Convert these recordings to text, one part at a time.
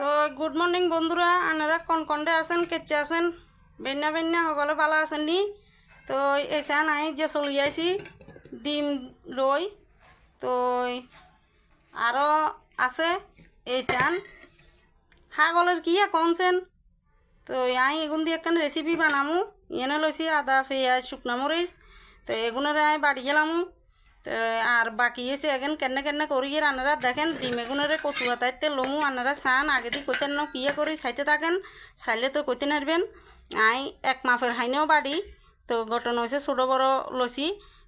তো good morning বন্ধুরা, আনারা কনকন্ডে আছেন, কেচে আছেন, বেন্যা বেন্যা সকলে ভালো আছেন নি? তো এসে নাই যে চলি আইছি ডিম রই, তো আরও আছে এইসান ছাগলের কি কনছেন। তো আই এগুন দিয়ে একখান রেসিপি বানামু। এনে লইছি আদা পেঁয়াজ শুকনা মরিচ, তো এগুনের আই বাড়ি গেলামু। তো আর বাকি এসে এখন কেনে কেনে করি আনারা দেখেন ডিম এগুনের কচু হাতাইতে লমু। আনারা চান আগে দিয়ে কইতেন ন কিয়ে করি চাইতে থাকেন, চাইলে তো কইতে নারবেন। আই এক মাফের হাইনেও বাড়ি, তো ঘটনা হয়েছে ছোটো বড় লইছি।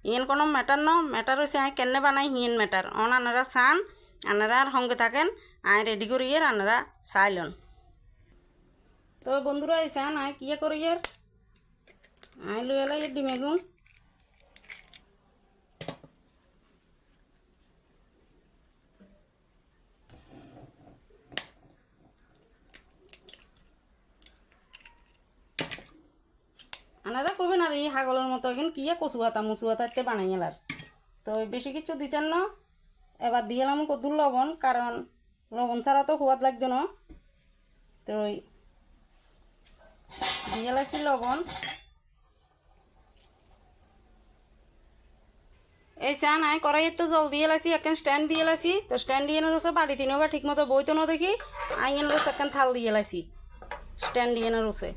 ইয়েন কোনো ম্যাটার ন, ম্যাটার হয়েছে আই কেনে বানাই হিয়েন ম্যাটার। অন আনারা চান, আনারা আর সঙ্গে থাকেন, আই রেডি করি আনারা চাইলন। তো বন্ধুরা এই চান আই কিয়ে করি আই লই এলাই ডিম এগুন। আনারা কবেন আর এই ছাগলের মতো এখন কি কচু হাতা মুচু হাতাতে বানাই এলার। তো বেশি কিছু দিতেন না, এবার দিয়ে এলাম কদুর লবণ, কারণ লবণ ছাড়া তো সোয়াদ লাগতো না। তো দিয়ে এলাইছি লবণ। এই চান আই কড়াইতে জল দিয়ে এলাইছি, একখান স্ট্যান্ড দিয়ে এলাইছি। তো স্ট্যান্ড দিয়ে রয়েছে বাড়ি তিনগা ঠিক মতো বইতো না দেখি আই এনে রয়েছে একখান থাল দিয়ে এলাইছি, স্ট্যান্ড দিয়ে রয়েছে।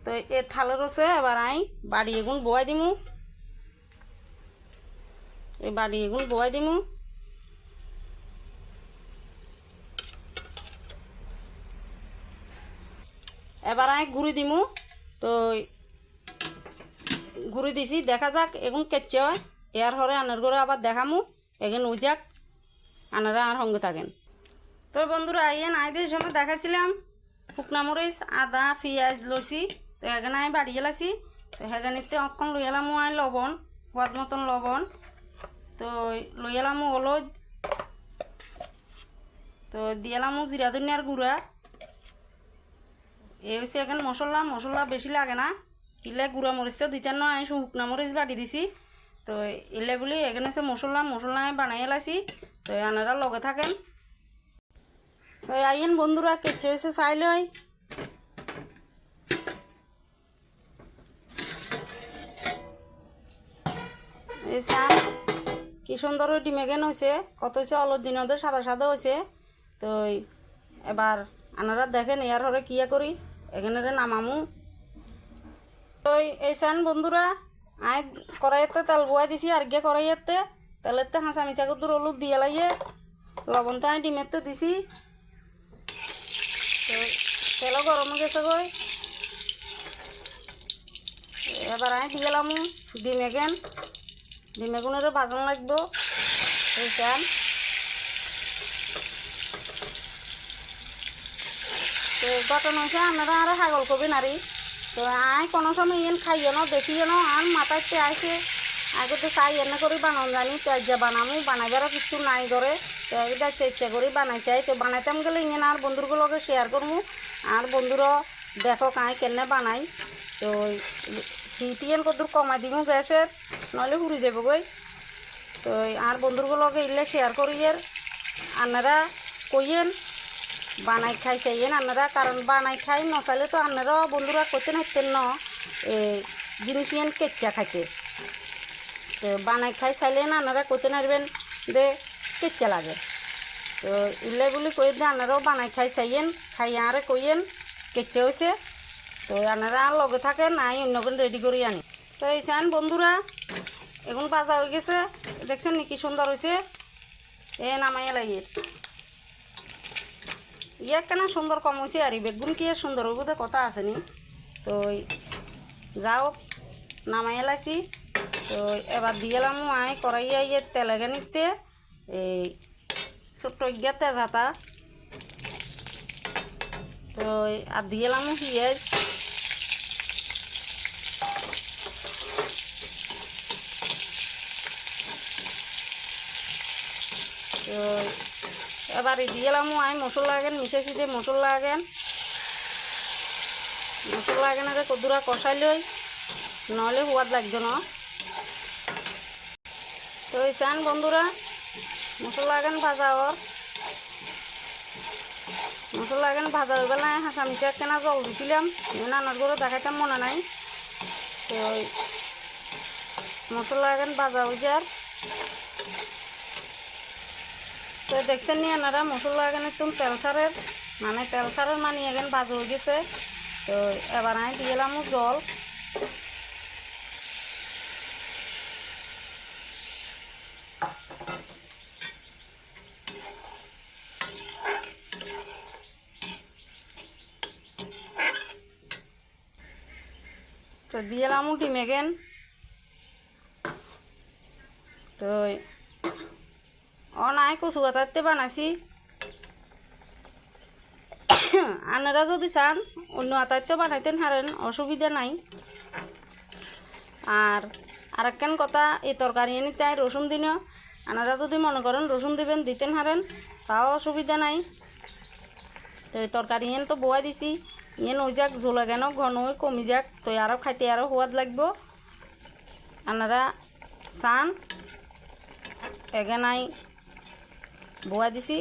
তো এ থালে রয়েছে এবার আই বাড়ি এগুন বয়াই দিমু। এই বাড়ি এগুন বয়াই দিমু। এবার আই গুড়ি দিমু। তো গুড়ি দিছি, দেখা যাক এগুন কেচে হয়। এর হরে আনার করে আবার দেখামু, এখানে উই যাক, আনারা আর সঙ্গে থাকেন। তো বন্ধুরা আইয়েন আই দিয়ে সময় দেখাইছিলাম শুকনা মরিচ আদা পেঁয়াজ লইছি। তো এখানে আমি বাড়ি এলাইছি। তো সেখানিতে অক্ষণ লই এলামু আই লবণ, স্বাদ মতন লবণ। তো লই এলামু হলুদ, তো দিয়ে এলামু জিরা ধনিয়ার গুঁড়া। এই হচ্ছে এখানে মশলা, মশলা বেশি লাগে না, কিলে গুঁড়া মরিচ তো দিতেন না, আমি শুকনা মরিচ বাটি দিছি। তো এলে বলি এখানে হচ্ছে মশলা, মশলা আমি বানাই এলাইছি। তো আনারা লগে থাকেন। তো আইয়েন বন্ধুরা কেচে হয়েছে চাই লই। এই চান কি সুন্দর ডিমেগেন হয়েছে, কত হয়েছে অলপ দিন ওদের সাদা সাদা হয়েছে। তো এবার আনারা দেখেন এর হরে কিয়া করি এখানে নামামু। তো এই চান বন্ধুরা আই কড়াইতে তেল বয়াই দিছি, আর গিয়ে কড়াইতে তেলেতে হাঁচা মিচা করে হলুদ দিয়ে লাইয়ে লবণটা আমি ডিমেতে দিছি। তো তেলও গরম হয়ে গেছে গই। এবার আমি দিয়ে গেলাম ডিম এগেন, ডিম এগুনেরও ভাজন লাগবো। এই চান তো ঘটনা হয়েছে আপনারা আর ছাগল কবি নারী। তো আই কোনো সময় ইয়েন খাইয়ে নো দেখিয়ে নো আর মাথাতে আইসে আগে তো চাই এনে করে বানান জানি। তো আজ বানামু, বানাইবারও কিছু নাই করে। তো এটা চেষ্টা করি বানাই চাই। তো বানাইতাম গেলে ইয়েন আর বন্ধুগুলোকে শেয়ার করবো, আর বন্ধুরা দেখো কাই কেনে বানাই। তো সিটিএন কত কমাই দিব গ্যাসের, নইলে পুড়ি যাব গই। তো আর বন্ধুগুলোকে ইলে শেয়ার করি আপনারা কইয়েন বানাই খাই চাইয়েন আপনারা, কারণ বানাই খাই নচাইলে তো আপনারাও বন্ধুরা করতে নাইতেন ন এই জিনিস ইয়েন কেচ্চা খাইতে। তো বানাই খাই চাইলে না আপনারা করতে নারবেন দে কেচ্চা লাগে। তো ইলে বলি কই দে আপনারাও বানাই খাই চাইয়েন, খাই আরে কইয়েন কেচ্চা হয়েছে। তো আপনারা লগে থাকেন, নাই অন্যজন রেডি করি আনি। তো এই চান বন্ধুরা এখন বাজা হয়ে গেছে, দেখছেন নি কি সুন্দর হয়েছে। এ নামাইয়া লাগিয়ে ইয়ে কেন সুন্দর কম হয়েছে আর বেগুন কি সুন্দর হইব তো কথা আছে নি। তো যাও নামাই এলাইছি। তো এবার দিয়ে এলাম আই কড়াইয়া ইয়ে তেলে নিতে এই ছোট্ট গিয়া তেজাতা। তো আর দিয়ে এলাম পেঁয়াজ। তো এবার দিয়ে এলাম আই মশলা আগেন মিশে সিটে মশলা আগেন কদুরা কষাই লই, নহলে সোয়াদ লাগতো না। তো এই চান বন্ধুরা মশলা আগেন ভাজা ওর মশলা এখানে ভাজা হয়ে গেলে হাঁচা মিচা কেনা জল দিছিলাম নানার করে দেখাইতাম মনে নাই। তো মশলা এখানে ভাজা হয়ে যার তো দেখছেন নি এনারা মশলা এখানে একটু তেল সারের মানে এখানে ভাজা হয়ে গেছে। তো এবার আমি দিয়ে এলাম জল। তো দিয়ে এলাম ডিম এগেন। তো নাই কচু পাতাতে বানাইছি, আনারা যদি চান অন্য আতাইতেও বানাইতেন হারেন, অসুবিধা নাই। আর আরেকখান কথা, এই তরকারি এনে তাই রসুন দিনও আনারা যদি মনে করেন রসুন দিবেন দিতেন হারেন, তাও অসুবিধা নাই। তো এই তরকারি এন তো বয়া দিছি, ইয়েন ওই যাক ঝোলা কেন ঘন হয়ে কমি যাক, তো আরও খাইতে আরও সোয়াদ লাগবো। আনারা চান এখানাই বয়া দিছি,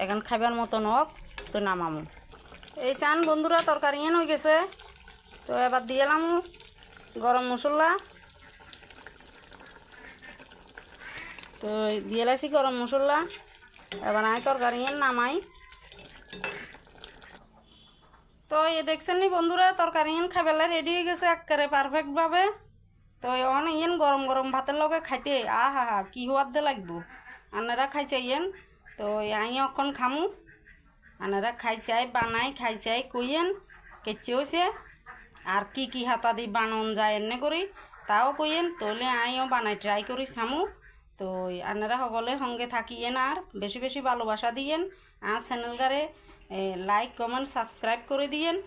এখন খাইবার মতন হোক, তো নামামো। এই চান বন্ধুরা তরকারি এন হয়ে গেছে। তো এবার দিয়ে এলাম গরম মশলা। তো দিয়ে এলাইছি গরম মশলা। এবার আমি তরকারি এন নামাই। তো এ দেখছেন নি বন্ধুরা তরকারি এন খাইবেলা রেডি হয়ে গেছে একেবারে পারফেক্টভাবে। তো অনেক ইয়েন গরম গরম ভাতের লগে খাইতে আহা হা কি সোয়াদ দে লাগবো। আপনারা খাইছে ইয়েন, তো আই অখন খামু। আপনারা খাইছাই বানাই খাইছাই কইয়েন কেচে হয়েছে আর কি কি হাতা দি বানন যায় এনে করি তাও কইয়েন, তাহলে আইও বানাই ট্রাই করি সামু। তো আপনারা সকলে সঙ্গে থাকিয়েন আর বেশি বেশি ভালোবাসা দিয়েন। আর চ্যানেলটারে লাইক কমেন্ট সাবস্ক্রাইব করে দিয়েন।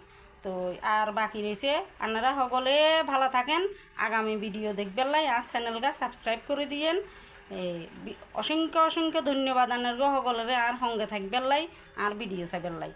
তো আর বাকি রয়েছে আপনারা সকলে ভালো থাকেন, আগামী ভিডিও দেখবেন লাই আর চ্যানেলটা সাবস্ক্রাইব করে দিয়েন। অসংখ্য অসংখ্য ধন্যবাদ আপনার সকলের আর সঙ্গে থাকবেন লাই আর ভিডিও চাইবেন লাই।